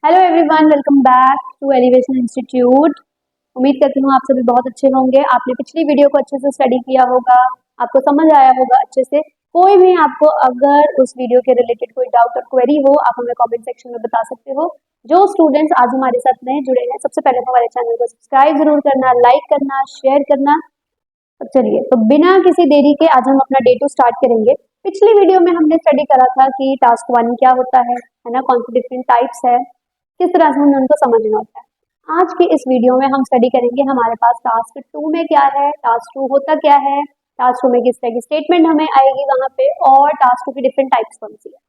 Hello everyone, welcome back to Elevation Institute. उम्मीद करती हूँ आप सभी बहुत अच्छे होंगे। आपने पिछली वीडियो को अच्छे से स्टडी किया होगा, आपको समझ आया होगा अच्छे से। कोई भी आपको अगर उस वीडियो के रिलेटेड कोई डाउट और क्वेरी हो, आप हमें कमेंट सेक्शन में बता सकते हो। जो स्टूडेंट्स आज हमारे साथ नए जुड़े हैं, सबसे पहले तो हमारे चैनल को सब्सक्राइब जरूर करना, लाइक करना, शेयर करना। तो चलिए, तो बिना किसी देरी के आज हम अपना डे 2 स्टार्ट करेंगे। पिछली वीडियो में हमने स्टडी करा था कि टास्क 1 क्या होता है ना, कौन सी डिफरेंट टाइप्स है, किस तरह से हमें उनको समझना होता है। आज के इस वीडियो में हम स्टडी करेंगे हमारे पास टास्क 2 में क्या है, टास्क 2 होता क्या है, टास्क 2 में किस तरह की स्टेटमेंट हमें आएगी वहां पे, और टास्क 2 की डिफरेंट टाइप्स कौन सी है।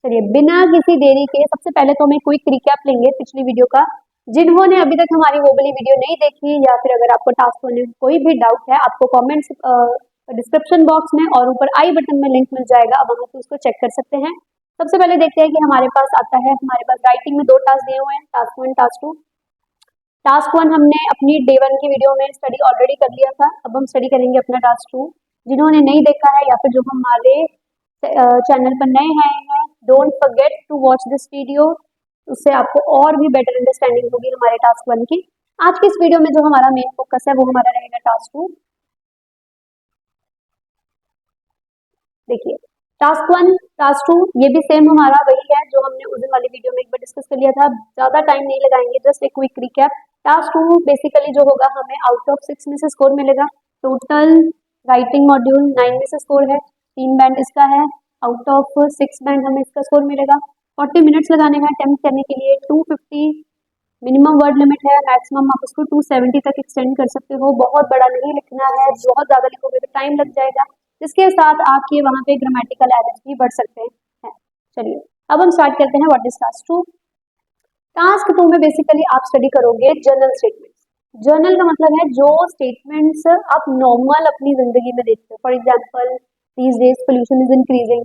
चलिए, बिना किसी देरी के सबसे पहले तो हम एक क्विक रिकैप लेंगे पिछली वीडियो का। जिन्होंने अभी तक हमारी वो वाली वीडियो नहीं देखी, या फिर अगर आपको टास्क 1 में कोई भी डाउट है, आपको कमेंट्स डिस्क्रिप्शन बॉक्स में और ऊपर आई बटन में लिंक मिल जाएगा, वहां से उसको चेक कर सकते हैं। सबसे पहले देखते हैं कि हमारे पास आता है, हमारे पास राइटिंग में 2 टास्क दिए हुए हैं, टास्क 1, टास्क 2। टास्क 1 हमने अपनी डे 1 की वीडियो में स्टडी ऑलरेडी कर लिया था। अब हम स्टडी करेंगे अपना टास्क 2। जिन्होंने नहीं देखा है या फिर जो हमारे चैनल पर नए हैं, don't forget to watch this video. उससे आपको और भी बेटर अंडरस्टैंडिंग होगी हमारे टास्क 1 की। आज की इस वीडियो में जो हमारा मेन फोकस है वो हमारा रहेगा टास्क 2। देखिए, टास्क 1, टास्क 2 ये भी सेम हमारा वही है जो हमने उस दिन वाली वीडियो में एक बार डिस्कस कर लिया था। ज्यादा टाइम नहीं लगाएंगे, जस्ट एक क्विक रिकैप। टास्क 2 बेसिकली जो होगा, हमें आउट ऑफ 6 में से स्कोर मिलेगा। टोटल राइटिंग मॉड्यूल 9 में से स्कोर है, 3 बैंड इसका है। आउट ऑफ 6 बैंड हमें इसका स्कोर मिलेगा। 40 मिनट्स लगाने हैं अटेम्प्ट करने के लिए। 250 मिनिमम वर्ड लिमिट है, मैक्सिमम आप उसको 270 तक एक्सटेंड कर सकते हो। बहुत बड़ा नहीं लिखना है, बहुत ज्यादा लिखोगे तो टाइम लग जाएगा। जिसके साथ आपके वहां पे ग्रामेटिकल एरर्स भी बढ़ सकते हैं। चलिए, अब हम स्टार्ट करते हैं व्हाट इज टास्क 2। टास्क 2 में बेसिकली आप स्टडी करोगे जर्नल स्टेटमेंट्स। जर्नल का मतलब है जो स्टेटमेंट्स आप नॉर्मल अपनी जिंदगी में देखते हो। For example, these days pollution is increasing,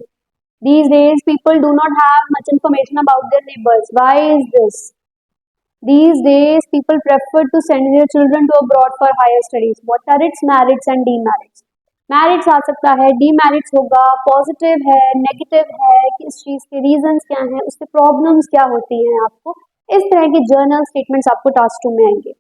these days people do not have much information about their neighbors, why is this, these days people prefer to send their children to abroad for higher studies, what are its merits and demerits। Merits आ सकता है, demerits होगा, positive है, negative है, कि इस चीज के रीजंस क्या हैं, उससे प्रॉब्लम्स क्या होती हैं आपको। इस तरह की जर्नल स्टेटमेंट्स आपको टास्क 2 में आएंगे।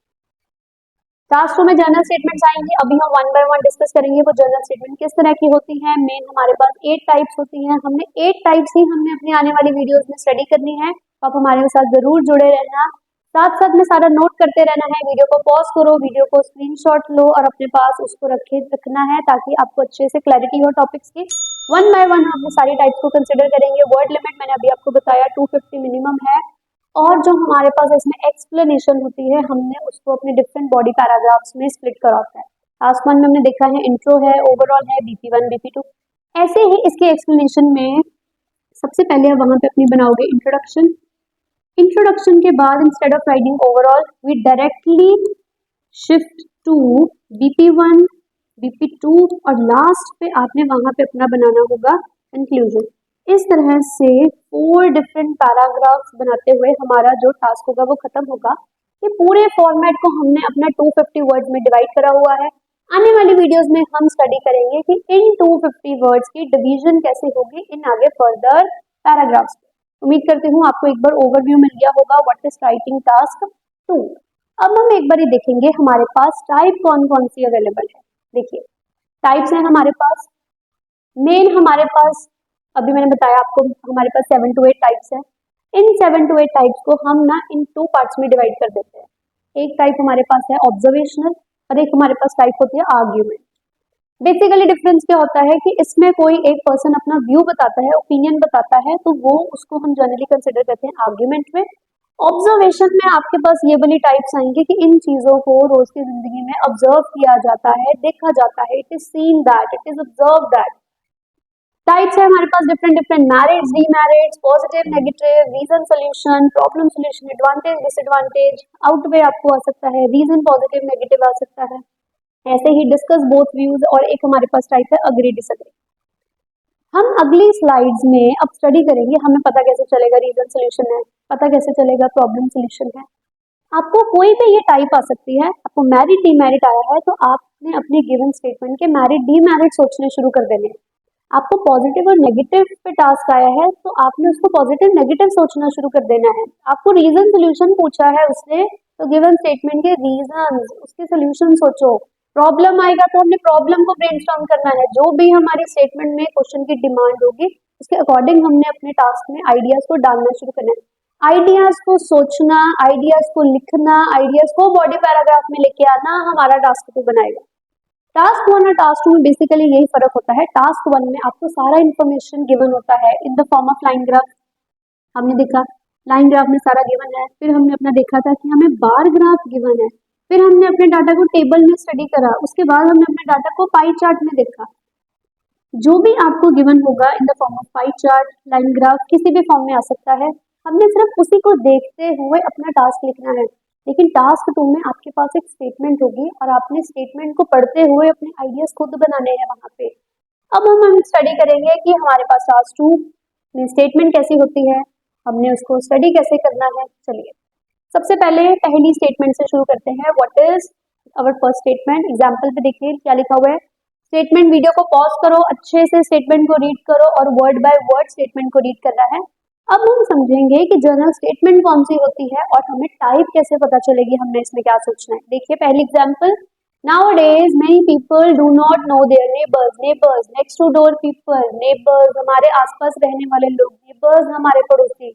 टास्क 2 में जर्नल स्टेटमेंट्स आएंगी। अभी हम 1 बाय 1 डिस्कस करेंगे वो जर्नल स्टेटमेंट किस तरह की होती है। मेन हमारे पास 8 टाइप्स होती हैं। हमने 8 टाइप्स ही हमने अपनी आने वाली वीडियोस में स्टडी करनी है। तो आप हमारे साथ जरूर जुड़े रहना, साथ साथ में सारा नोट करते रहना है। वीडियो को पॉज करो, वीडियो को स्क्रीनशॉट लो और अपने पास उसको रखना है, ताकि आपको अच्छे से क्लैरिटी हो टॉपिक्स की। 1 बाय 1 हम सारी टाइप्स को कंसिडर करेंगे। वर्ड लिमिट मैंने अभी आपको बताया 250 मिनिमम है, और जो हमारे पास इसमें एक्सप्लेनेशन होती है, हमने उसको अपने डिफरेंट बॉडी पैराग्राफ्स में स्प्लिट करा होता है। टास्क 1 में हमने देखा है इंट्रो है, ओवरऑल है, BP1, BP2। ऐसे ही इसके एक्सप्लेनेशन में सबसे पहले आप वहां पे अपनी बनाओगे इंट्रोडक्शन। इंट्रोडक्शन के बाद instead of writing overall, we directly shift to BP1, BP2, और लास्ट पे आपने वहां पे अपना बनाना होगा कंक्लूजन। इस तरह से 4 डिफरेंट पैराग्राफ्स बनाते हुए हमारा जो टास्क होगा वो खत्म होगा। ये पूरे फॉर्मेट को हमने अपना 250 वर्ड्स में डिवाइड करा हुआ है। आने वाली वीडियोस में हम स्टडी करेंगे कि इन 250 वर्ड्स की डिवीजन कैसे होगी इन आगे फर्दर पैराग्राफ्स। उम्मीद करती हूँ आपको एक बार ओवरव्यू मिल गया होगा व्हाट इज राइटिंग टास्क 2। अब हम एक बार ही देखेंगे हमारे पास टाइप कौन कौन सी अवेलेबल है। देखिए, टाइप्स हैं हमारे पास। मेन हमारे पास, अभी मैंने बताया आपको, हमारे पास 7 to 8 टाइप्स है। इन 7 to 8 टाइप्स को हम ना इन 2 पार्ट्स में डिवाइड कर देते हैं। एक टाइप हमारे पास है ऑब्जर्वेशनल, और एक हमारे पास टाइप होती है आर्ग्यूमेंट। बेसिकली डिफरेंस क्या होता है कि इसमें कोई एक पर्सन अपना व्यू बताता है, ओपिनियन बताता है, तो वो उसको हम जनरली कंसिडर करते हैं आर्ग्यूमेंट में। ऑब्जर्वेशन में आपके पास ये वाली टाइप्स आएंगे कि इन चीजों को रोज की जिंदगी में ऑब्जर्व किया जाता है, देखा जाता है, it is seen that, it is observe that. Types है हमारे पास different merits, demerits, positive, negative, reason solution, problem solution, advantage, disadvantage, outweigh आपको आ सकता है, रीजन पॉजिटिव नेगेटिव आ सकता है। ऐसे ही डिस्कस बोथ व्यूज, और एक हमारे पास टाइप है अग्री डिसएग्री। हम अगली स्लाइड्स में अब स्टडी करेंगे, हमें पता कैसे चलेगा रीजन सोल्यूशन है, पता कैसे चलेगा प्रॉब्लम सोल्यूशन है। आपको कोई भी ये टाइप आ सकती है, आपको मैरिट डीमेरिट आया है तो आपने अपने गिवन स्टेटमेंट के मैरिट डीमेरिट सोचने शुरू कर देने हैं। आपको पॉजिटिव और नेगेटिव पे टास्क आया है तो आपने उसको पॉजिटिव नेगेटिव सोचना शुरू कर देना है। आपको रीजन सोल्यूशन पूछा है उसने तो गिवन स्टेटमेंट के रीजन उसके सोल्यूशन सोचो। प्रॉब्लम आएगा तो हमने प्रॉब्लम को ब्रेनस्टॉर्म करना है। जो भी हमारी स्टेटमेंट में क्वेश्चन की डिमांड होगी उसके अकॉर्डिंग हमने अपने टास्क में आइडियाज को डालना शुरू करना है। आइडियाज को सोचना, आइडियाज को लिखना, आइडियाज को बॉडी पैराग्राफ में लेके आना हमारा टास्क को बनाएगा। टास्क वन और टास्क टू में बेसिकली यही फर्क होता है। टास्क वन में आपको सारा इन्फॉर्मेशन गिवन होता है in the form of line graph. हमने देखा लाइन ग्राफ में सारा गिवन है, फिर हमने अपना देखा था कि हमें बार ग्राफ गिवन है, फिर हमने अपने डाटा को टेबल में स्टडी करा, उसके बाद हमने अपने डाटा को पाई चार्ट में देखा। जो भी आपको गिवन होगा in the form of pie chart, line graph, किसी भी फॉर्म में आ सकता है। हमने सिर्फ उसी को देखते हुए अपना टास्क लिखना है। लेकिन टास्क टू में आपके पास एक स्टेटमेंट होगी और आपने स्टेटमेंट को पढ़ते हुए अपने आइडियाज खुद बनाने हैं वहां पे। अब हम स्टडी करेंगे कि हमारे पास टास्क टू में स्टेटमेंट कैसी होती है, हमने उसको स्टडी कैसे करना है। चलिए सबसे पहले पहली स्टेटमेंट से शुरू करते हैं। What is our first statement. Example पे देखिए क्या लिखा हुआ है। स्टेटमेंट, वीडियो को पॉज करो, अच्छे से स्टेटमेंट को रीड करो और वर्ड बाय वर्ड स्टेटमेंट को रीड करना है। अब हम समझेंगे कि जनरल स्टेटमेंट कौन सी होती है और हमें टाइप कैसे पता चलेगी, हमने इसमें क्या सोचना है। देखिए पहली example, nowadays many people do not know their neighbours. Neighbours next to door people, neighbours हमारे आसपास रहने वाले लोग, नेबर्स हमारे पड़ोसी।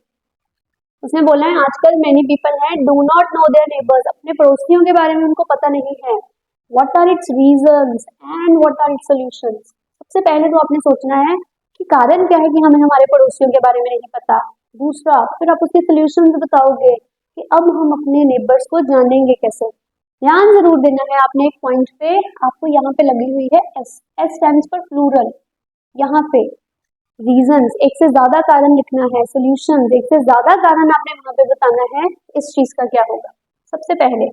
उसने बोला है आजकल मेनी पीपल हैं do not know their neighbours, अपने पड़ोसियों के बारे में उनको पता नहीं है। What are its reasons and what are its solutions. सबसे पहले तो आपने सोचना है कि कारण क्या है कि हमें हमारे पड़ोसियों के बारे में नहीं पता। दूसरा, फिर आप उसके सॉल्यूशंस बताओगे कि अब हम अपने नेबर्स को जानेंगे कैसे। ध्यान जरूर देना है आपने एक पॉइंट पे, आपको यहाँ पे लगी हुई है S, S stands for plural. यहाँ पे रीजंस, एक से ज्यादा कारण लिखना है, सॉल्यूशंस, एक से ज्यादा कारण आपने वहां पे बताना है इस चीज का क्या होगा। सबसे पहले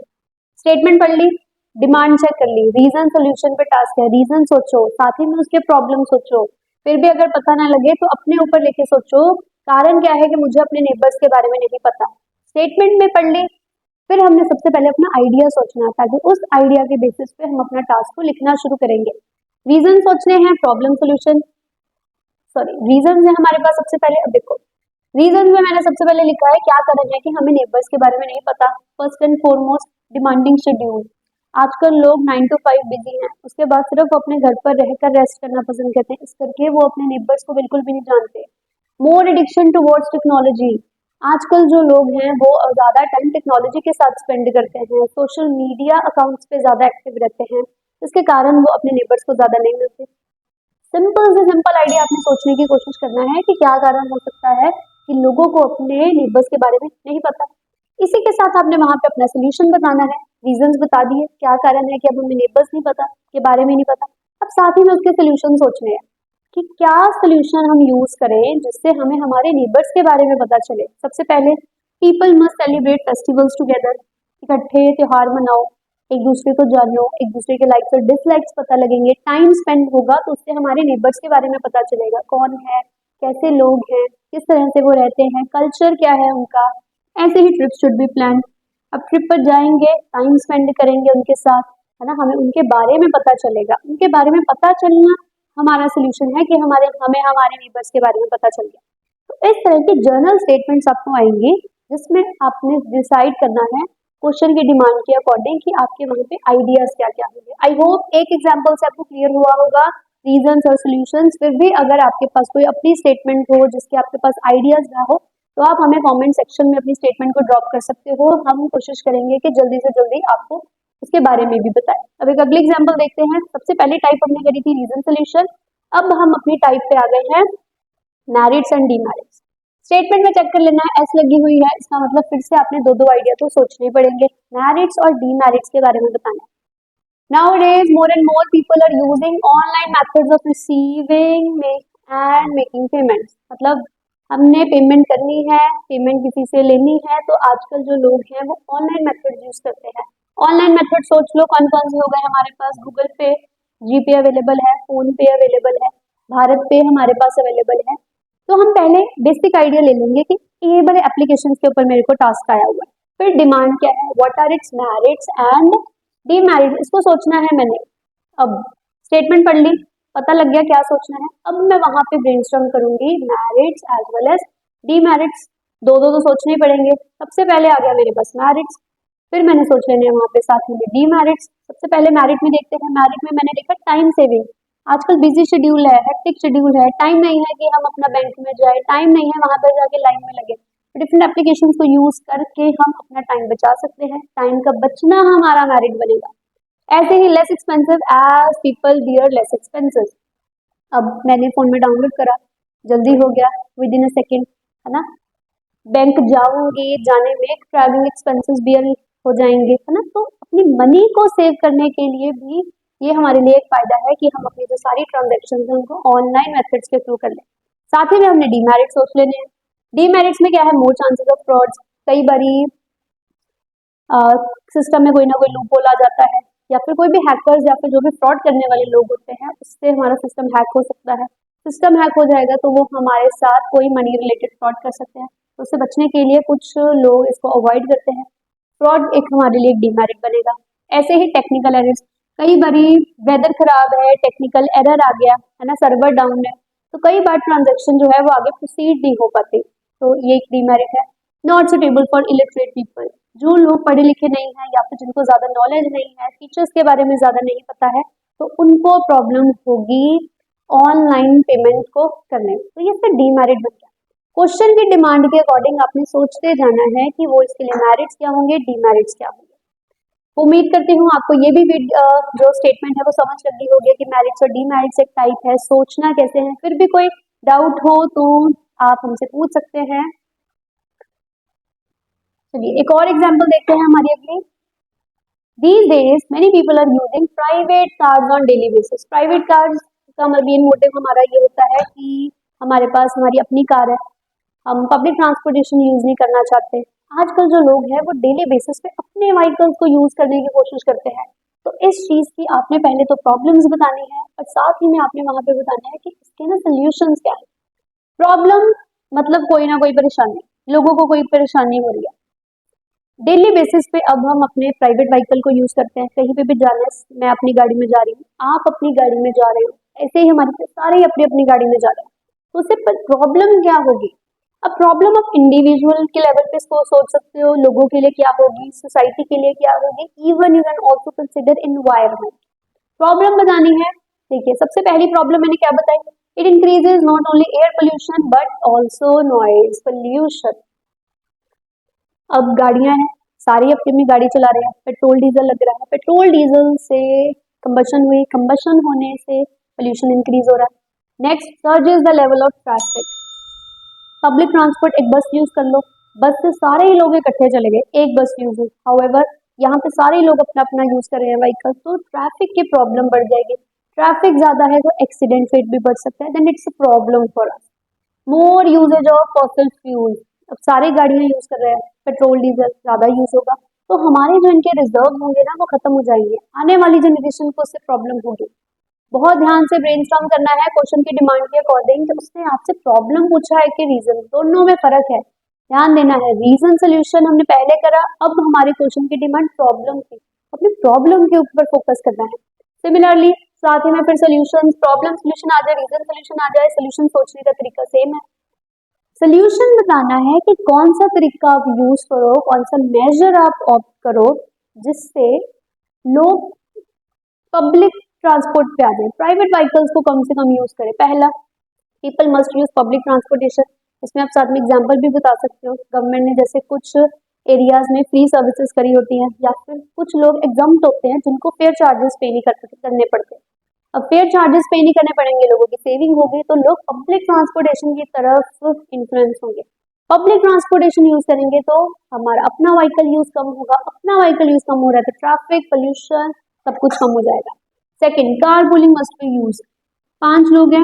स्टेटमेंट पढ़ ली, डिमांड चेक कर ली, रीजन सोल्यूशन पे टास्क है, रीजन सोचो, साथ ही में उसके प्रॉब्लम सोचो। फिर भी अगर पता ना लगे तो अपने ऊपर लेके सोचो कारण क्या है कि मुझे अपने नेबर्स के बारे में नहीं पता। स्टेटमेंट में पढ़ ली, फिर हमने सबसे पहले अपना आइडिया सोचना ताकि उस आइडिया के बेसिस पे हम अपना टास्क को लिखना शुरू करेंगे। रीजन सोचने हैं, प्रॉब्लम सोल्यूशन, सॉरी रीजन है हमारे पास सबसे पहले। अब देखो रीजन में मैंने सबसे पहले लिखा है क्या कारण है कि हमें नेबर्स के बारे में नहीं पता। First and foremost demanding schedule, आजकल लोग 9 to 5 बिजी हैं, उसके बाद सिर्फ अपने घर पर रहकर रेस्ट करना पसंद करते हैं, इस करके वो अपने नेबर्स को बिल्कुल भी नहीं जानते। मोर एडिक्शन टुवर्ड्स टेक्नोलॉजी, आजकल जो लोग हैं वो ज्यादा टाइम टेक्नोलॉजी के साथ स्पेंड करते हैं, सोशल मीडिया अकाउंट्स पे ज्यादा एक्टिव रहते हैं, इसके कारण वो अपने नेबर्स को ज्यादा नहीं मिलते। सिंपल से सिंपल आइडिया आपने सोचने की कोशिश करना है कि क्या कारण हो सकता है कि लोगों को अपने नेबर्स के बारे में नहीं पता। इसी के साथ आपने वहां पे अपना सोल्यूशन बताना है। रीजंस बता दिए क्या कारण है कि अब हमें नेबर्स नहीं पता, के बारे में नहीं पता। अब साथ ही में उसके सोल्यूशन सोचने हैं कि क्या सोल्यूशन हम यूज करें जिससे हमें हमारे नेबर्स के बारे में पता चले। सबसे पहले people must celebrate festivals together, इकट्ठे त्योहार मनाओ, एक दूसरे को जानो, एक दूसरे के लाइक्स और डिसलाइक्स पता लगेंगे, टाइम स्पेंड होगा तो उससे हमारे नेबर्स के बारे में पता चलेगा, कौन है, कैसे लोग हैं, किस तरह से वो रहते हैं, कल्चर क्या है उनका। ऐसे ही ट्रिप शुड बी प्लान। अब ट्रिप पर जाएंगे, टाइम स्पेंड करेंगे उनके साथ, है ना, हमें उनके बारे में पता चलेगा। उनके बारे में पता चलना हमारा सोल्यूशन है कि हमें हमारे नेबर्स के बारे में पता चल गया। तो इस तरह की जर्नल स्टेटमेंट्स आपको आएंगी जिसमें आपने डिसाइड करना है क्वेश्चन की डिमांड के अकॉर्डिंग कि आपके वहां पे आइडियाज क्या क्या होंगे। आई होप एक एग्जांपल से आपको क्लियर हुआ होगा रीजंस और सॉल्यूशंस। फिर भी अगर आपके पास कोई अपनी स्टेटमेंट हो जिसके आपके पास आइडियाज ना हो तो आप हमें कमेंट सेक्शन में अपनी स्टेटमेंट को ड्रॉप कर सकते हो। हम कोशिश करेंगे कि जल्दी से जल्दी आपको उसके बारे में भी बताएं। अब एक अगली एग्जाम्पल देखते हैं। सबसे पहली टाइप हमने करी थी रीजन सोल्यूशन, अब हम अपनी टाइप पे आ गए हैं मैरिट्स एंड डीमेरिट्स। स्टेटमेंट में चेक कर लेना है एस लगी हुई है, इसका मतलब फिर से आपने दो दो आइडिया तो सोचने पड़ेंगे। मैरिट्स और डीमेरिट्स के बारे में बताना है। Nowadays, more and more people are using online methods of receiving and making payments। मतलब हमने पेमेंट करनी है, पेमेंट किसी से लेनी है तो आजकल जो लोग हैं वो ऑनलाइन मेथड यूज करते हैं। ऑनलाइन मेथड सोच लो कौन कौन से हो गए हमारे पास। गूगल पे, जीपे अवेलेबल है, फोन पे अवेलेबल है, भारत पे हमारे पास अवेलेबल है। तो हम पहले बेसिक आइडिया ले लेंगे कि ये बड़े एप्लीकेशन के ऊपर मेरे को टास्क आया हुआ है, फिर डिमांड क्या है, what are its merits and demerit, इसको सोचना है मैंने। अब स्टेटमेंट पढ़ ली, पता लग गया क्या सोचना है। अब मैं वहां पे ब्रेनस्टॉर्म करूंगी merits as well as demerits, दो दो तो सोचने ही पड़ेंगे। सबसे पहले आ गया मेरे पास मेरिट्स, फिर मैंने सोच लेने हैं वहां पे साथ में डीमेरिट्स। सबसे पहले मेरिट में देखते हैं, मेरिट में मैंने देखा टाइम सेविंग। आजकल बिजी शेड्यूल है, हेक्टिक शेड्यूल है, टाइम नहीं है कि हम अपना बैंक में जाए, टाइम नहीं है वहां पर जाके लाइन में लगे। डिफरेंट एप्लीकेशंस को यूज करके हम अपना टाइम बचा सकते हैं, टाइम का बचना हमारा मेरिट बनेगा। ऐसे ही less expensive as people bear less expenses. अब मैंने फोन में डाउनलोड करा, जल्दी हो गया विद इन अ सेकेंड, है ना। बैंक जाऊंगी, जाने में ट्रैवलिंग एक्सपेंसेस बियर हो जाएंगे, है ना। तो अपनी मनी को सेव करने के लिए भी ये हमारे लिए एक फायदा है कि हम अपनी जो सारी ट्रांजेक्शन है उनको ऑनलाइन मेथड्स के थ्रू कर लें। साथ ही में हमने डीमेरिट सोच लेने हैं। डीमेरिट्स में क्या है, मोर चांसेस ऑफ फ्रॉड्स। कई बारी सिस्टम में कोई ना कोई लूपहोल आ जाता है, या फिर कोई भी हैकर्स या फिर जो भी फ्रॉड करने वाले लोग होते हैं उससे हमारा सिस्टम हैक हो सकता है। सिस्टम हैक हो जाएगा तो वो हमारे साथ कोई मनी रिलेटेड फ्रॉड कर सकते हैं, तो उससे बचने के लिए कुछ लोग इसको अवॉइड करते हैं। फ्रॉड एक हमारे लिए एक डीमेरिट बनेगा। ऐसे ही टेक्निकल एरर्स, कई बारी वेदर खराब है, टेक्निकल एरर आ गया, है ना, सर्वर डाउन है, तो कई बार ट्रांजेक्शन जो है वो आगे प्रोसीड नहीं हो पाती, तो ये एक डीमेरिट है। Not suitable for illiterate people, जो लोग पढ़े लिखे नहीं हैं या फिर जिनको ज्यादा नॉलेज नहीं है, फीचर्स के बारे में ज्यादा नहीं पता है, तो उनको प्रॉब्लम होगी ऑनलाइन पेमेंट को करने में, तो ये फिर डीमेरिट बन गया। क्वेश्चन की डिमांड के अकॉर्डिंग आपने सोचते जाना है कि वो इसके लिए मेरिट्स क्या होंगे, डीमेरिट्स क्या होंगे। उम्मीद करती हूँ आपको ये भी जो स्टेटमेंट है वो समझ लगी होगी कि मेरिट्स और डीमेरिट्स एक टाइप है, सोचना कैसे है। फिर भी कोई डाउट हो तो आप हमसे पूछ सकते हैं। चलिए एक और एग्जांपल देखते हैं हमारी अगली। These days many people are using private cars on daily basis। Private cars का मेन मोटिव हमारा ये होता है कि हमारे पास हमारी अपनी कार है, हम पब्लिक ट्रांसपोर्टेशन यूज नहीं करना चाहते। आजकल जो लोग हैं वो डेली बेसिस पे अपने व्हीकल्स को यूज करने की कोशिश करते हैं। तो इस चीज की आपने पहले तो प्रॉब्लम्स बतानी है और साथ ही में आपने वहां पे बताना है कि इसके ना सोल्यूशंस क्या है। प्रॉब्लम मतलब कोई ना कोई परेशानी, लोगों को कोई परेशानी हो रही है डेली बेसिस पे। अब हम अपने प्राइवेट व्हीकल को यूज करते हैं, कहीं पे भी जाना है, मैं अपनी गाड़ी में जा रही हूँ, आप अपनी गाड़ी में जा रहे हो, ऐसे ही हमारे सारे ही अपनी अपनी गाड़ी में जा रहे हैं, तो उससे प्रॉब्लम क्या होगी। अब प्रॉब्लम आप इंडिविजुअल के लेवल पे इसको सोच सकते हो, लोगों के लिए क्या होगी, सोसाइटी के लिए क्या होगी, even you can also consider environment. Problem बतानी है, देखिए सबसे पहली प्रॉब्लम मैंने क्या बताई, it increases not only air pollution but also noise pollution. अब गाड़ियां हैं, सारी अपनी अपनी गाड़ी चला रहे हैं, पेट्रोल डीजल लग रहा है, पेट्रोल डीजल से कंबशन हुई, कंबशन होने से पोल्यूशन इंक्रीज हो रहा है। Next, surges the level of traffic. Public transport, एक बस यूज कर लो, बस से सारे ही लोग इकट्ठे चले गए, एक बस यूज हुई, हाउएवर यहाँ पे सारे लोग अपना अपना यूज कर रहे हैं व्हीकल, तो ट्रैफिक की प्रॉब्लम बढ़ जाएगी। ट्रैफिक ज्यादा है तो एक्सीडेंट रेट भी बढ़ सकता है, then it's a problem for us. More uses of fossil fuel, अब सारे गाड़ियां यूज कर रहे हैं, पेट्रोल डीजल ज्यादा यूज होगा, तो हमारे जो इनके रिजर्व होंगे ना वो खत्म हो जाएंगे, आने वाली जनरेशन को उससे प्रॉब्लम होगी। बहुत ध्यान से ब्रेनस्टॉर्म करना है क्वेश्चन की डिमांड के अकॉर्डिंग, कि उसने आपसे प्रॉब्लम पूछा है कि रीजन, दोनों में फर्क है, ध्यान देना है। रीजन सोल्यूशन हमने पहले करा, अब हमारे क्वेश्चन की डिमांड प्रॉब्लम थी, अपनी प्रॉब्लम के ऊपर फोकस करना है। सिमिलरली साथ ही में फिर सोल्यूशन, प्रॉब्लम सोल्यूशन आ जाए, रीजन सोल्यूशन आ जाए, सोल्यूशन सोचने का तरीका सेम है। सोल्यूशन बताना है कि कौन सा तरीका आप यूज करो, कौन सा मेजर आप ऑप्ट करो जिससे लोग पब्लिक ट्रांसपोर्ट पे आ जाए, प्राइवेट व्हीकल्स को कम से कम यूज करें। पहला, people must use public transportation. इसमें आप साथ में एग्जांपल भी बता सकते हो, गवर्नमेंट ने जैसे कुछ एरियाज में फ्री सर्विसेज करी होती हैं, या फिर कुछ लोग एग्जाम्प्ट होते हैं जिनको फेयर चार्जेस पे नहीं करने पड़ते। अब फेयर चार्जेस पे नहीं करने पड़ेंगे, लोगों की सेविंग होगी, तो लोग पब्लिक ट्रांसपोर्टेशन की तरफ इन्फ्लुएंस होंगे। पब्लिक ट्रांसपोर्टेशन यूज करेंगे तो हमारा अपना व्हीकल यूज कम होगा, अपना व्हीकल यूज कम हो रहा है तो ट्रैफिक, पोल्यूशन सब कुछ कम हो जाएगा। Second, car pooling must be use. 5 लोग हैं,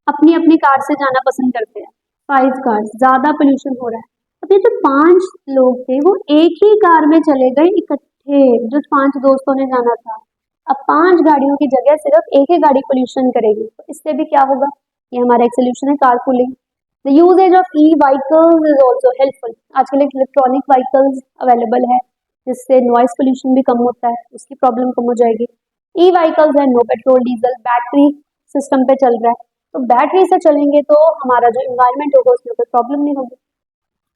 अपनी अपनी कार से जाना पसंद करते हैं, 5 कार, ज्यादा पोल्यूशन हो रहा है। अब ये जो 5 लोग थे वो एक ही कार में चले गए इकट्ठे, जो 5 दोस्तों ने जाना था। अब 5 गाड़ियों की जगह सिर्फ एक ही गाड़ी पोल्यूशन करेगी, तो इससे भी क्या होगा, ये हमारा एक सोल्यूशन है car pooling. The uses of e vehicles is also helpful. आजकल इलेक्ट्रॉनिक व्हीकल्स अवेलेबल है जिससे नॉइस पोल्यूशन भी कम होता है, उसकी प्रॉब्लम कम हो जाएगी। ई व्हीकल्स है, no petrol diesel battery system पे चल रहा है, तो बैटरी से चलेंगे तो हमारा जो इन्वायरमेंट होगा उसमें कोई प्रॉब्लम नहीं होगी,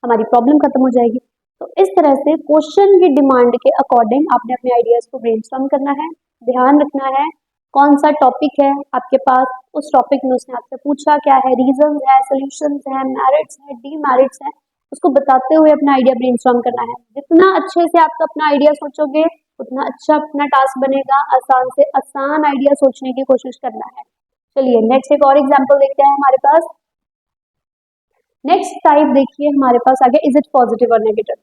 हमारी प्रॉब्लम खत्म हो जाएगी। तो इस तरह से क्वेश्चन की डिमांड के अकॉर्डिंग आपने अपने आइडियाज को ब्रेनस्टॉर्म करना है। ध्यान रखना है कौन सा टॉपिक है आपके पास, उस टॉपिक में उसने आपसे पूछा क्या है, रीजंस है, सॉल्यूशंस है, मेरिट्स है, डीमेरिट्स है, उसको बताते हुए अपना आइडिया ब्रेनस्टॉर्म करना है। जितना अच्छे से आप अपना आइडिया सोचोगे उतना अच्छा अपना टास्क बनेगा। आसान से आसान आइडिया सोचने की कोशिश करना है। चलिए नेक्स्ट एक और एग्जांपल देखते हैं हमारे पास। नेक्स्ट टाइप देखिए हमारे पास आ गया, इज इट पॉजिटिव और नेगेटिव।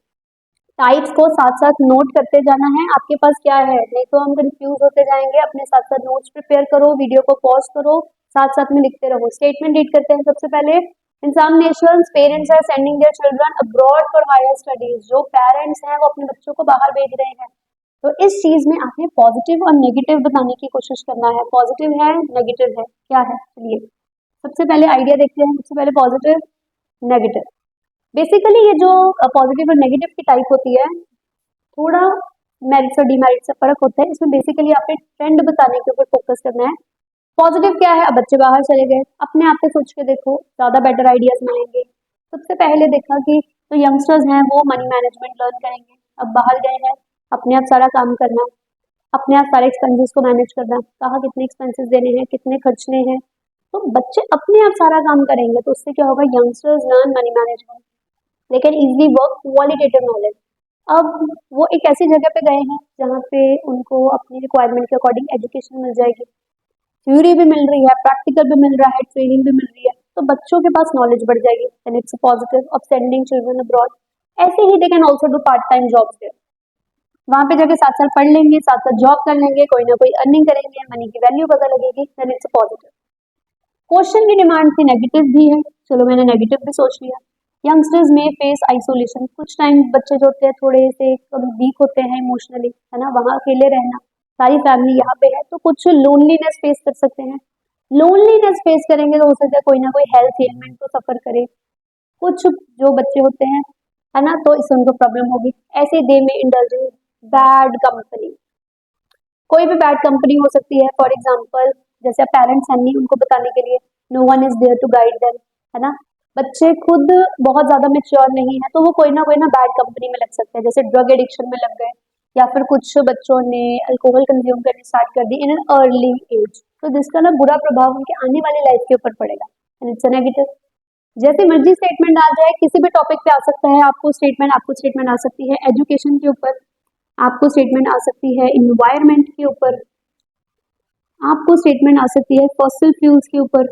टाइप्स को साथ साथ नोट करते जाना है। आपके पास क्या है, नहीं तो हम कंफ्यूज होते जाएंगे। अपने साथ साथ नोट्स प्रिपेयर करो, वीडियो को पॉज करो, साथ साथ में लिखते रहो। स्टेटमेंट रीड करते हैं सबसे पहले। In some nations parents are sending their children abroad for higher studies. जो पेरेंट्स हैं वो अपने बच्चों को बाहर भेज रहे हैं। तो इस चीज में आपने पॉजिटिव और नेगेटिव बताने की कोशिश करना है। पॉजिटिव है, नेगेटिव है, क्या है, चलिए सबसे पहले आइडिया देखते हैं। सबसे पहले पॉजिटिव, नेगेटिव। बेसिकली ये जो पॉजिटिव और नेगेटिव की टाइप होती है, थोड़ा मेरिट्स और डीमेरिट्स से फर्क होता है। इसमें बेसिकली आपने ट्रेंड बताने के ऊपर फोकस करना है। पॉजिटिव क्या है, अब बच्चे बाहर चले गए, अपने आप पे सोच के देखो, ज्यादा बेटर आइडियाज मिलेंगे। सबसे पहले देखा कि तो यंगस्टर्स हैं वो मनी मैनेजमेंट लर्न करेंगे। अब बाहर गए हैं, अपने आप सारा काम करना, अपने आप सारे एक्सपेंसेस को मैनेज करना, कहाँ कितने एक्सपेंसेस देने हैं, कितने खर्चने हैं, तो बच्चे अपने आप सारा काम करेंगे। तो उससे क्या होगा, यंगस्टर्स लर्न मनी मैनेजमेंट, लेकिन इजली वर्क क्वालिटेटिव नॉलेज। अब वो एक ऐसी जगह पे गए हैं जहाँ पे उनको अपनी रिक्वायरमेंट के अकॉर्डिंग एजुकेशन मिल जाएगी, थ्योरी भी मिल रही है, प्रैक्टिकल भी मिल रहा है, ट्रेनिंग भी मिल रही है, तो बच्चों के पास नॉलेज बढ़ जाएगी। And it's positive of sending children abroad. ऐसे ही they can also do part time jobs there, वहां पे जाके साथ साथ पढ़ लेंगे, साथ साथ जॉब कर लेंगे, कोई ना कोई अर्निंग करेंगे, मनी की वैल्यू पता लगेगी। Then it's positive. क्वेश्चन की डिमांड थी नेगेटिव भी है, चलो मैंने नेगेटिव भी सोच लिया। यंगस्टर्स में फेस आइसोलेशन, कुछ टाइम बच्चे जो होते हैं थोड़े से वीक होते हैं इमोशनली, है ना, वहां अकेले रहना, सारी फैमिली यहाँ पे है तो कुछ लोनलीनेस फेस कर सकते हैं। लोनलीनेस फेस करेंगे तो हो सकता है कोई ना कोई हेल्थ एलिमेंट को सफर करे, कुछ जो बच्चे होते हैं, है ना, तो इससे उनको प्रॉब्लम होगी। ऐसे दे में इंडल्ज इन बैड कंपनी, कोई भी बैड कंपनी हो सकती है। फॉर एग्जाम्पल जैसे पेरेंट्स हैं नहीं, उनको बताने के लिए no one is there to guide them, है ना, बच्चे खुद बहुत ज्यादा मेच्योर नहीं है तो वो कोई ना बैड कंपनी में लग सकते हैं, जैसे ड्रग एडिक्शन में लग गए, या फिर कुछ बच्चों ने अल्कोहल कंज्यूम करनी स्टार्ट कर दी इन एन अर्ली एज, तो जिसका ना बुरा प्रभाव उनके आने वाली लाइफ के ऊपर पड़ेगा। And it's negative. जैसे मर्जी स्टेटमेंट आ जाए, किसी भी टॉपिक पे आ सकता है, आपको स्टेटमेंट आ सकती है एजुकेशन के ऊपर, आपको स्टेटमेंट आ सकती है इन्वायरमेंट के ऊपर, आपको स्टेटमेंट आ सकती है फॉसिल फ्यूल्स के ऊपर,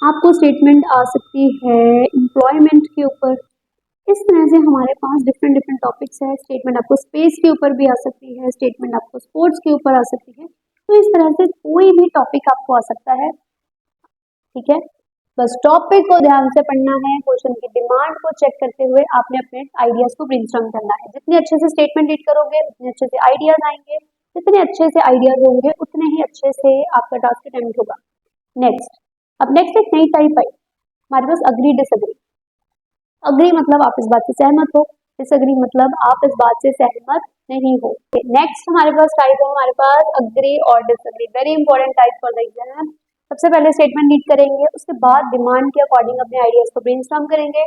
आपको स्टेटमेंट आ सकती है एम्प्लॉयमेंट के ऊपर। इस तरह से हमारे पास डिफरेंट डिफरेंट टॉपिक्स है। स्टेटमेंट आपको स्पेस के ऊपर भी आ सकती है, स्टेटमेंट आपको स्पोर्ट्स के ऊपर आ सकती है। तो इस तरह से कोई भी टॉपिक आपको आ सकता है, ठीक है। बस टॉपिक को ध्यान से पढ़ना है, क्वेश्चन की डिमांड को चेक करते हुए आपने अपने आइडियाज को ब्रेनस्टॉर्म करना है। जितने अच्छे से स्टेटमेंट रीड करोगे उतने अच्छे से आइडियाज आएंगे, जितने अच्छे से आइडियाज होंगे उतने ही अच्छे से आपका टास्क अटेम्प्ट होगा। नेक्स्ट, अब नेक्स्ट एक नई टाइप आई हमारे पास, अग्री डिसअग्री। अग्री मतलब आप इस बात से सहमत हो, डिसअग्री मतलब आप इस बात से सहमत नहीं हो। नेक्स्ट हमारे पास टाइप है हमारे पास अग्री और disagree, very important type for the exam. सबसे पहले स्टेटमेंट रीड करेंगे, उसके बाद डिमांड के अकॉर्डिंग अपने आइडियाज को ब्रेनस्टॉर्म करेंगे।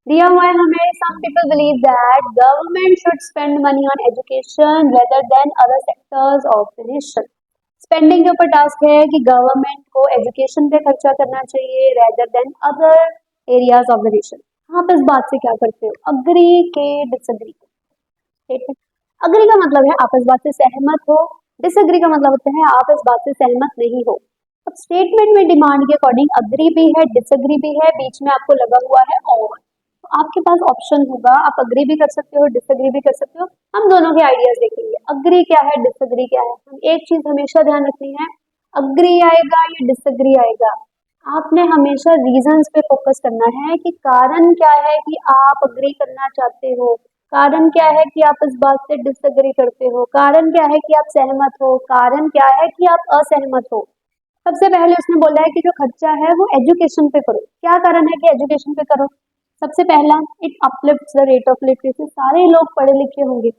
दिया हुआ है हमें, some people believe that government should spend money on education rather than other sectors of the nation. Spending के ऊपर टास्क है कि गवर्नमेंट को एजुकेशन पे खर्चा करना चाहिए rather than other areas of the nation. आप इस बात से क्या करते हो, अग्री के डिसअग्री। अग्री का मतलब है आप इस बात से सहमत हो, डिसअग्री का मतलब होता है आप इस बात से सहमत नहीं हो। अब स्टेटमेंट में डिमांड के अकॉर्डिंग अग्री भी है, डिसअग्री भी है, बीच में आपको लगा हुआ है और, तो आपके पास ऑप्शन होगा, आप अग्री भी कर सकते हो, डिसअग्री भी कर सकते हो। हम दोनों के आइडियाज देखेंगे, अग्री क्या है, डिसअग्री क्या है। हम एक चीज हमेशा ध्यान रखनी है, अग्री आएगा या डिसअग्री आएगा, आपने हमेशा रीजंस पे फोकस करना है कि कारण क्या है कि आप अग्री करना चाहते हो, कारण क्या है कि आप इस बात से डिसअग्री करते हो, कारण क्या है कि आप सहमत हो, कारण क्या है कि आप असहमत हो। सबसे पहले उसने बोला है कि जो खर्चा है वो एजुकेशन पे करो। क्या कारण है कि एजुकेशन पे करो? सबसे पहला, it uplifts the rate of literacy. सारे लोग पढ़े लिखे होंगे,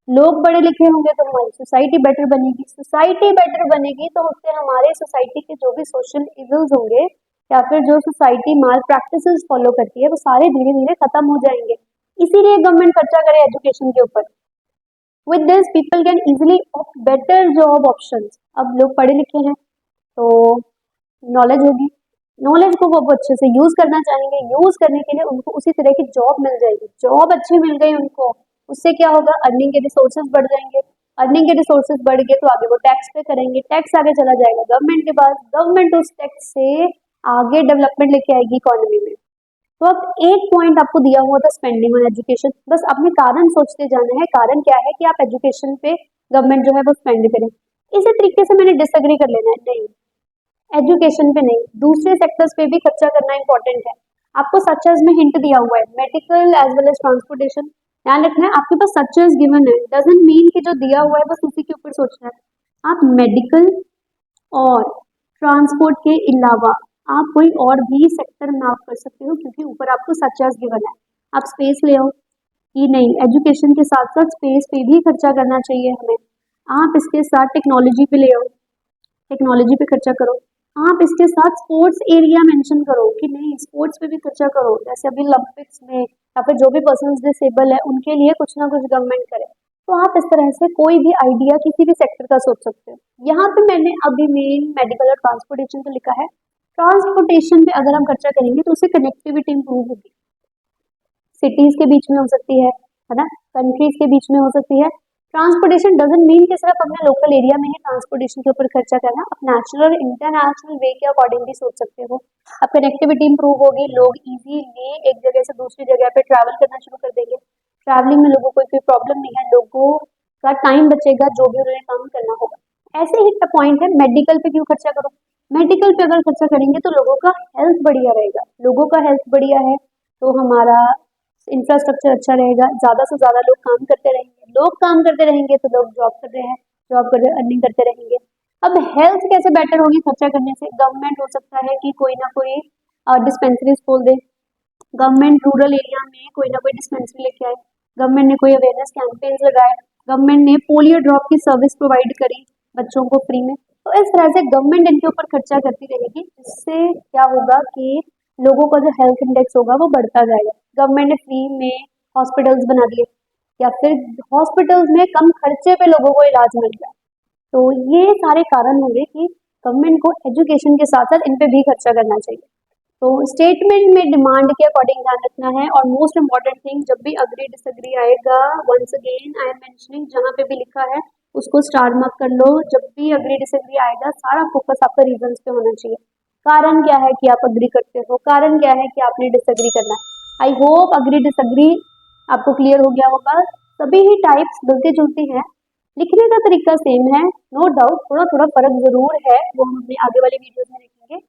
लोग पढ़े लिखे होंगे तो हमारी सोसाइटी बेटर बनेगी, सोसाइटी बेटर बनेगी तो उससे हमारे सोसाइटी के जो भी सोशल इविल्स होंगे या फिर जो सोसाइटी माल प्रैक्टिसेस फॉलो करती है वो सारे धीरे धीरे खत्म हो जाएंगे। इसीलिए गवर्नमेंट खर्चा करे एजुकेशन के ऊपर। With this people can easily opt better job options. अब लोग पढ़े लिखे हैं तो नॉलेज होगी, नॉलेज को वो अच्छे से यूज करना चाहेंगे, यूज करने के लिए उनको उसी तरह की जॉब मिल जाएगी, जॉब अच्छी मिल गई उनको, उससे क्या होगा, अर्निंग के रिसोर्सेज बढ़ जाएंगे, अर्निंग के रिसोर्सेज बढ़ गए तो आगे वो टैक्स पे करेंगे, टैक्स आगे चला जाएगा गवर्नमेंट के पास, गवर्नमेंट उस टैक्स से आगे डेवलपमेंट लेके आएगी इकोनॉमी में। तो अब एक पॉइंट आपको दिया हुआ था स्पेंडिंग ऑन एजुकेशन, बस अपने कारण सोचते जाना है, कारण क्या है कि आप एजुकेशन पे गवर्नमेंट जो है वो स्पेंड करें। इसी तरीके से मैंने डिसएग्री कर लेना है, नहीं, एजुकेशन पे नहीं, दूसरे सेक्टर्स पे भी खर्चा करना इंपॉर्टेंट है। आपको सचेस में हिंट दिया हुआ है, medical as well as transportation, ध्यान रखना है आपके पास सचेस गिवन है, डजंट मीन कि जो दिया हुआ है बस उसी के ऊपर सोचना है। आप मेडिकल और ट्रांसपोर्ट के अलावा आप कोई और भी सेक्टर में आप कर सकते हो, क्योंकि ऊपर आपको सचेस गिवन है। आप स्पेस ले आओ कि नहीं, एजुकेशन के साथ साथ स्पेस पे भी खर्चा करना चाहिए हमें, आप इसके साथ टेक्नोलॉजी पे ले आओ, टेक्नोलॉजी पे खर्चा करो, आप इसके साथ स्पोर्ट्स एरिया मेंशन करो कि नहीं स्पोर्ट्स पे भी खर्चा करो, जैसे अभी ओलंपिक्स में या फिर जो भी पर्सन डिसेबल है उनके लिए कुछ ना कुछ गवर्नमेंट करे। तो आप इस तरह से कोई भी आइडिया किसी भी सेक्टर का सोच सकते हो। यहाँ पे मैंने अभी मेन मेडिकल और ट्रांसपोर्टेशन को लिखा है। ट्रांसपोर्टेशन पे अगर हम खर्चा करेंगे तो उससे कनेक्टिविटी इंप्रूव होगी, सिटीज के बीच में हो सकती है ना, कंट्रीज के बीच में हो सकती है। ट्रांसपोर्टेशन डजंट मीन कि सिर्फ अपने लोकल एरिया में ही ट्रांसपोर्टेशन के ऊपर खर्चा करना, आप नेशनल और इंटरनेशनल वे के अकॉर्डिंग भी सोच सकते हो। अब कनेक्टिविटी इंप्रूव होगी, लोग इजीली एक जगह से दूसरी जगह पे ट्रैवल करना शुरू कर देंगे, ट्रैवलिंग में लोगों को कोई प्रॉब्लम नहीं है, लोगों का टाइम बचेगा जो भी उन्हें काम करना होगा। ऐसे ही पॉइंट है, मेडिकल पे क्यों खर्चा करो, मेडिकल पे अगर खर्चा करेंगे तो लोगों का हेल्थ बढ़िया रहेगा, लोगों का हेल्थ बढ़िया है तो हमारा इंफ्रास्ट्रक्चर अच्छा रहेगा, ज्यादा से ज्यादा लोग काम करते रहेंगे, लोग काम करते रहेंगे तो लोग जॉब कर रहे हैं, जॉब कर रहे अर्निंग करते रहेंगे। अब हेल्थ कैसे बेटर होगी खर्चा करने से, गवर्नमेंट हो सकता है कि कोई ना कोई डिस्पेंसरीज खोल दे, गवर्नमेंट रूरल एरिया में कोई ना कोई डिस्पेंसरी लेके आए, गवर्नमेंट ने कोई अवेयरनेस कैंपेन्स लगाए, गवर्नमेंट ने पोलियो ड्रॉप की सर्विस प्रोवाइड करी बच्चों को फ्री में। तो इस तरह से गवर्नमेंट इनके ऊपर खर्चा करती रहेगी, जिससे क्या होगा कि लोगों का जो हेल्थ इंडेक्स होगा वो बढ़ता जाएगा। गवर्नमेंट ने फ्री में हॉस्पिटल्स बना दिए या फिर हॉस्पिटल्स में कम खर्चे पे लोगों को इलाज मिल रहा है। तो ये सारे कारण होंगे कि गवर्नमेंट को एजुकेशन के साथ साथ इन पे भी खर्चा करना चाहिए। तो स्टेटमेंट में डिमांड के अकॉर्डिंग ध्यान रखना है, और मोस्ट इम्पॉर्टेंट थिंग, जब भी अग्री डिसएग्री आएगा, once again I am mentioning, जहाँ पे भी लिखा है उसको स्टार मार्क कर लो। जब भी अग्री डिसएग्री आएगा सारा फोकस आपका रीजंस पे होना चाहिए, कारण क्या है कि आप अग्री करते हो, कारण क्या है कि आपने डिसएग्री करना है। आई होप अग्री डिसएग्री आपको क्लियर हो गया होगा। सभी ही टाइप्स मिलती जुलती हैं, लिखने का तरीका सेम है, नो डाउट थोड़ा थोड़ा फर्क जरूर है, वो हम अपने आगे वाले वीडियोस में देखेंगे।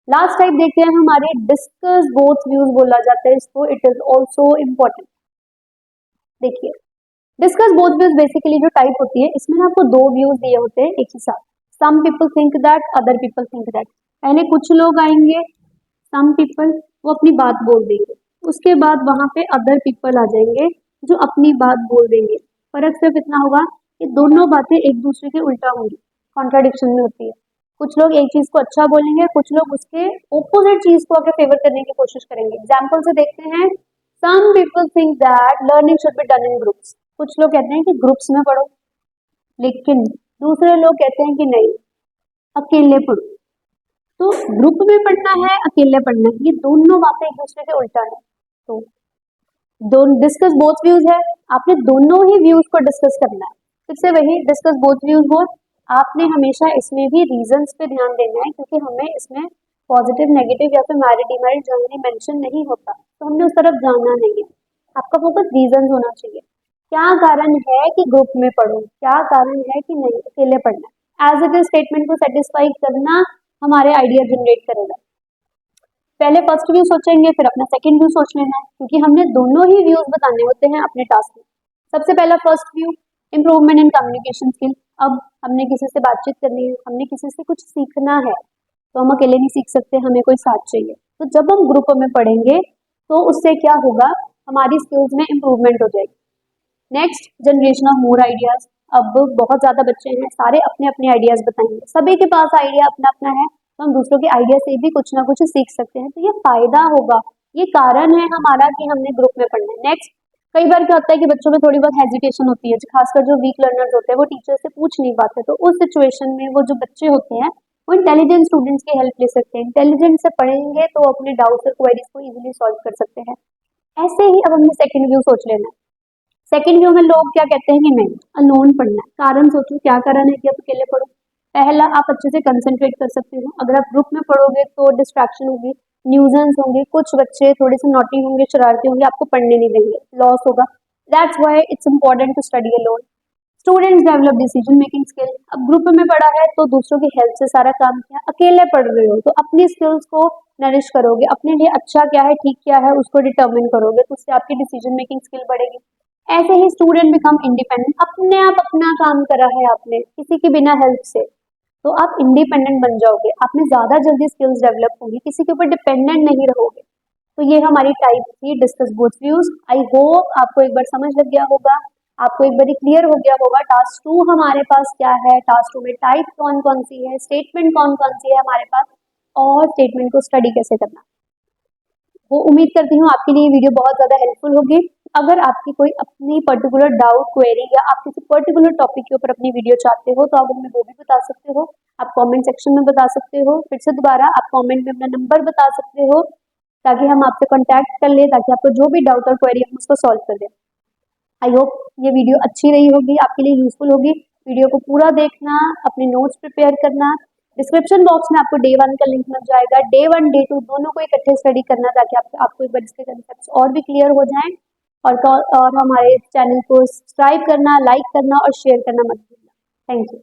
लास्ट टाइप देखते हैं हमारे डिस्कस बोथ व्यूज बोला जाता है इसको, इट इज ऑल्सो इम्पोर्टेंट। देखिए डिस्कस बोथ व्यूज बेसिकली जो टाइप होती है इसमें ना आपको दो व्यूज दिए होते हैं एक ही साथ, some people think that, other people think that. पहले कुछ लोग आएंगे, सम पीपल, वो अपनी बात बोल देंगे, उसके बाद वहां पे अदर पीपल आ जाएंगे जो अपनी बात बोल देंगे। फर्क सिर्फ इतना होगा कि दोनों बातें एक दूसरे के उल्टा होंगी, कॉन्ट्राडिक्शन में होती है। कुछ लोग एक चीज को अच्छा बोलेंगे, कुछ लोग उसके ओपोजिट चीज को आगे फेवर करने की कोशिश करेंगे। एग्जाम्पल से देखते हैं, some people think that learning should be done in groups, कुछ लोग कहते हैं कि ग्रुप्स में पढ़ो, लेकिन दूसरे लोग कहते हैं कि नहीं अकेले पढ़ो। तो ग्रुप में पढ़ना है अकेले पढ़ना है, ये दोनों बातें एक दूसरे के उल्टा है। तो दोनों डिस्कस बोथ व्यूज है, आपने दोनों ही व्यूज को डिस्कस करना है। फिर से वही डिस्कस बोथ व्यूज बोथ, आपने हमेशा इसमें भी रीजंस पे ध्यान देना है, क्योंकि हमें इसमें पॉजिटिव नेगेटिव या फिर मैरिड डिमेरिड जनरली मेंशन नहीं होता, तो हमने उस तरफ जाना नहीं है। आपका फोकस रीजंस होना चाहिए, क्या कारण है कि ग्रुप में पढ़ो, क्या कारण है कि नहीं अकेले पढ़ना है। एज इट इज स्टेटमेंट को सेटिस्फाई करना हमारे आइडिया जनरेट करेगा। पहले फर्स्ट व्यू सोचेंगे फिर अपना सेकंड व्यू सोच लेना है, क्योंकि हमने दोनों ही व्यूज बताने होते हैं अपने टास्क में। सबसे पहला first view, improvement in communication skill. अब हमने किसी से बातचीत करनी है, हमने किसी से कुछ सीखना है, तो हम अकेले नहीं सीख सकते, हमें कोई साथ चाहिए। तो जब हम ग्रुप में पढ़ेंगे तो उससे क्या होगा, हमारी स्किल्स में इम्प्रूवमेंट हो जाएगी। Next, generation of more ideas. अब बहुत ज्यादा बच्चे हैं, सारे अपने अपने आइडियाज बताएंगे, सभी के पास आइडिया अपना अपना है, तो हम दूसरों के आइडिया से भी कुछ ना कुछ सीख सकते हैं, तो ये फायदा होगा, ये कारण है हमारा कि हमने ग्रुप में पढ़ना है। नेक्स्ट, कई बार क्या होता है कि बच्चों में थोड़ी बहुत हेजिटेशन होती है, खासकर जो वीक लर्नर्स होते हैं वो टीचर से पूछ नहीं पाते, तो उस सिचुएशन में वो जो बच्चे होते हैं वो इंटेलिजेंट स्टूडेंट्स की हेल्प ले सकते हैं। इंटेलिजेंट से पढ़ेंगे तो अपने डाउट्स और क्वेरीज को इजीली सॉल्व कर सकते हैं। ऐसे ही अब हमने सेकंड व्यू सोच लेना है। सेकंड व्यू में लोग क्या कहते हैं कि नहीं, अलोन पढ़ना है। कारण सोचो, क्या कारण है कि आप अकेले पढ़ो। पहला, आप अच्छे से कंसंट्रेट कर सकते हो। अगर आप ग्रुप में पढ़ोगे तो डिस्ट्रैक्शन होगी, न्यूजेंस होंगे, कुछ बच्चे थोड़े से नॉटी होंगे, शरारती होंगे, आपको पढ़ने नहीं देंगे, लॉस होगा। That's why it's important to study alone. Students develop decision making skill. अब ग्रुप में पढ़ा है तो दूसरों की हेल्प से सारा काम किया, अकेले पढ़ रहे हो तो अपनी स्किल्स को नरिश करोगे, अपने लिए अच्छा क्या है, ठीक क्या है, उसको डिटर्मिन करोगे, तो उससे आपकी डिसीजन मेकिंग स्किल बढ़ेगी। ऐसे ही स्टूडेंट बिकम इंडिपेंडेंट, अपने आप अपना काम करा है आपने किसी की बिना हेल्प से, तो आप इंडिपेंडेंट बन जाओगे, आप में ज्यादा जल्दी स्किल्स डेवलप होंगी, किसी के ऊपर डिपेंडेंट नहीं रहोगे। तो ये हमारी टाइप थी discuss both views. I hope आपको एक बार समझ लग गया होगा, आपको एक बार क्लियर हो गया होगा टास्क 2 हमारे पास क्या है, टास्क 2 में टाइप कौन कौन सी है, स्टेटमेंट कौन कौन सी है हमारे पास, और स्टेटमेंट को स्टडी कैसे करना। वो उम्मीद करती हूँ आपके लिए ये वीडियो बहुत ज्यादा हेल्पफुल होगी। अगर आपकी कोई अपनी पर्टिकुलर डाउट, क्वेरी, या आप किसी पर्टिकुलर टॉपिक के ऊपर अपनी वीडियो चाहते हो तो आप हमें वो भी बता सकते हो, आप कमेंट सेक्शन में बता सकते हो। फिर से दोबारा आप कमेंट में अपना नंबर बता सकते हो ताकि हम आपसे कांटेक्ट कर ले, ताकि आपको जो भी डाउट और क्वेरी हम उसको सॉल्व कर दें। आई होप ये वीडियो अच्छी रही होगी, आपके लिए यूजफुल होगी। वीडियो को पूरा देखना, अपने नोट्स प्रिपेयर करना। डिस्क्रिप्शन बॉक्स में आपको डे 1 का लिंक मिल जाएगा, डे 1 डे 2 दोनों को इकट्ठे स्टडी करना ताकि आपको एक बार इसके कंसेप्ट और भी क्लियर हो जाएं। और हमारे चैनल को सब्सक्राइब करना, लाइक करना और शेयर करना मत भूलना। Thank you.